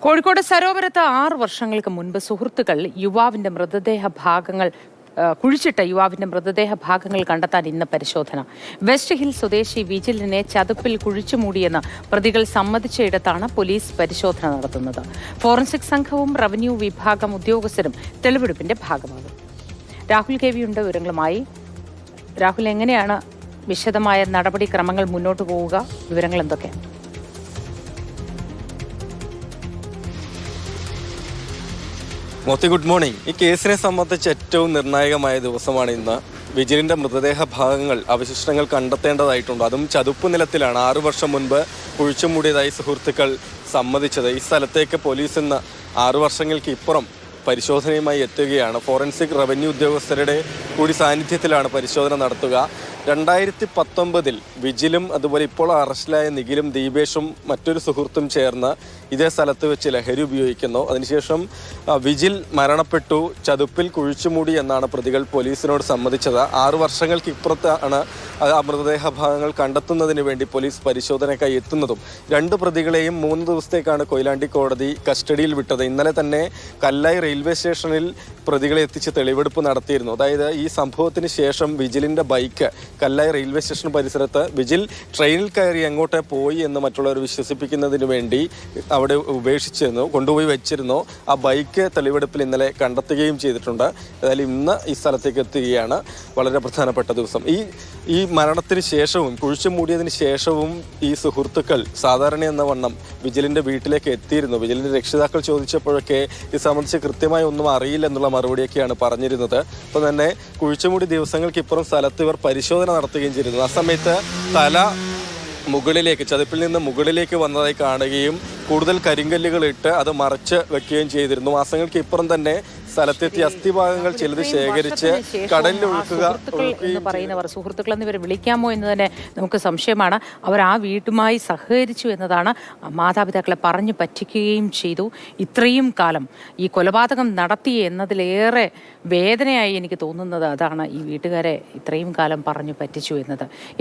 കോഴിക്കോട് സരോവരത്ത് 6 വർഷങ്ങൾക്ക് മുൻപ് സുഹൃത്തുക്കൾ കുഴിച്ചിട്ട യുവാവിന്റെ മൃതദേഹ ഭാഗങ്ങൾ കണ്ടെത്താൻ ഇന്ന് പരിശോധന. വെസ്റ്റ് ഹിൽ സ്വദേശി വിജിലിനെ ചതുപ്പിൽ കുഴിച്ചുമൂടിയെന്ന് പ്രതികൾ സമ്മതിച്ചയിടത്താണ് പോലീസ് പരിശോധന നടത്തുന്നത്. ഫോറൻസിക് സംഘവും റവന്യൂ വിഭാഗം ഉദ്യോഗസ്ഥരും തെളിവെടുപ്പിന്റെ ഭാഗമാകും. രാഹുൽ കെ വിയുണ്ട് വിവരങ്ങളുമായി. രാഹുൽ, എങ്ങനെയാണ് വിശദമായ നടപടിക്രമങ്ങൾ മുന്നോട്ട് പോവുക? വിവരങ്ങൾ എന്തൊക്കെയാണ്? Moti, good morning. ഈ കേസിനെ സംബന്ധിച്ച് ഏറ്റവും നിർണായകമായ ദിവസമാണ് ഇന്ന്. വിജിലിന്റെ മൃതദേഹ ഭാഗങ്ങൾ, അവശിഷ്ടങ്ങൾ കണ്ടെത്തേണ്ടതായിട്ടുണ്ട്. അതും ചതുപ്പ് നിലത്തിലാണ് 6 വർഷം മുൻപ് കുഴിച്ചുമൂടിയതായി സുഹൃത്തുക്കൾ സമ്മതിച്ചത്. ഈ സ്ഥലത്തേക്ക് പോലീസ് ഇന്ന് 6 വർഷങ്ങൾക്ക് ഇപ്പുറം പരിശോധനയുമായി എത്തുകയാണ്. ഫോറൻസിക് റവന്യൂ ഉദ്യോഗസ്ഥരുടെ കൂടി സാന്നിധ്യത്തിലാണ് പരിശോധന നടത്തുക. 2019 വിജിലും അതുപോലെ ഇപ്പോൾ അറസ്റ്റിലായ നിഖിലും ദീപേഷും മറ്റൊരു സുഹൃത്തും ചേർന്ന് ഇതേ സ്ഥലത്ത് വെച്ച് ലഹരി ഉപയോഗിക്കുന്നു. അതിനുശേഷം വിജിൽ മരണപ്പെട്ടു, ചതുപ്പിൽ കുഴിച്ചുമൂടി എന്നാണ് പ്രതികൾ പോലീസിനോട് സമ്മതിച്ചത്. 6 വർഷങ്ങൾക്ക് ഇപ്പുറത്താണ് ആ മൃതദേഹ ഭാഗങ്ങൾ കണ്ടെത്തുന്നതിന് വേണ്ടി പോലീസ് പരിശോധനയ്ക്കായി എത്തുന്നതും. 2 പ്രതികളെയും 3 ദിവസത്തേക്കാണ് കൊയിലാണ്ടി കോടതി കസ്റ്റഡിയിൽ വിട്ടത്. ഇന്നലെ തന്നെ കല്ലായി റെയിൽവേ സ്റ്റേഷനിൽ പ്രതികളെ എത്തിച്ച് തെളിവെടുപ്പ് നടത്തിയിരുന്നു. അതായത് ഈ സംഭവത്തിന് ശേഷം വിജിലിന്റെ ബൈക്ക് കല്ലായി റെയിൽവേ സ്റ്റേഷൻ പരിസരത്ത് വിജിൽ ട്രെയിനിൽ കയറി എങ്ങോട്ടേ പോയി എന്ന് മറ്റുള്ളവർ വിശ്വസിപ്പിക്കുന്നതിന് വേണ്ടി അവിടെ ഉപേക്ഷിച്ചിരുന്നു, കൊണ്ടുപോയി വെച്ചിരുന്നു. ആ ബൈക്ക് തെളിവെടുപ്പിൽ ഇന്നലെ കണ്ടെത്തുകയും ചെയ്തിട്ടുണ്ട്. ഏതായാലും ഇന്ന് ഈ സ്ഥലത്തേക്ക് എത്തുകയാണ്. വളരെ പ്രധാനപ്പെട്ട ദിവസം. ഈ മരണത്തിന് ശേഷവും കുഴിച്ചുമൂടിയതിന് ശേഷവും ഈ സുഹൃത്തുക്കൾ സാധാരണ എന്ന വണ്ണം വിജിലിന്റെ വീട്ടിലേക്ക് എത്തിയിരുന്നു. വിജിലിന്റെ രക്ഷിതാക്കൾ ചോദിച്ചപ്പോഴൊക്കെ ഇത് സംബന്ധിച്ച് കൃത്യമായി ഒന്നും അറിയില്ലെന്നുള്ള മറുപടിയൊക്കെയാണ് പറഞ്ഞിരുന്നത്. അപ്പോൾ തന്നെ കുഴിച്ചുമൂടി ദിവസങ്ങൾക്കിപ്പുറം സ്ഥലത്ത് ഇവർ പരിശോധന നടത്തുകയും ചെയ്തിരുന്നു. ആ സമയത്ത് തല മുകളിലേക്ക്, ചതുപ്പിൽ നിന്ന് മുകളിലേക്ക് വന്നതായി കാണുകയും കൂടുതൽ കരിങ്കല്ലുകൾ ഇട്ട് അത് മറച്ച് വെക്കുകയും ചെയ്തിരുന്നു. മാസങ്ങൾക്ക് ഇപ്പുറം തന്നെ സ്ഥലത്തെത്തി അസ്ഥിഭാഗങ്ങൾ ചിലത് ശേഖരിച്ച് കടലിൽ പറയുന്നവർ സുഹൃത്തുക്കൾ എന്നിവരെ വിളിക്കാമോ എന്ന് തന്നെ നമുക്ക് സംശയമാണ്. അവർ ആ വീട്ടുമായി സഹകരിച്ചു എന്നതാണ്. മാതാപിതാക്കളെ പറഞ്ഞു പറ്റിക്കുകയും ചെയ്തു. ഇത്രയും കാലം ഈ കൊലപാതകം നടത്തി എന്നതിലേറെ വേദനയായി എനിക്ക് തോന്നുന്നത് അതാണ്. ഈ വീട്ടുകാരെ ഇത്രയും കാലം പറഞ്ഞു പറ്റിച്ചു എന്നത്.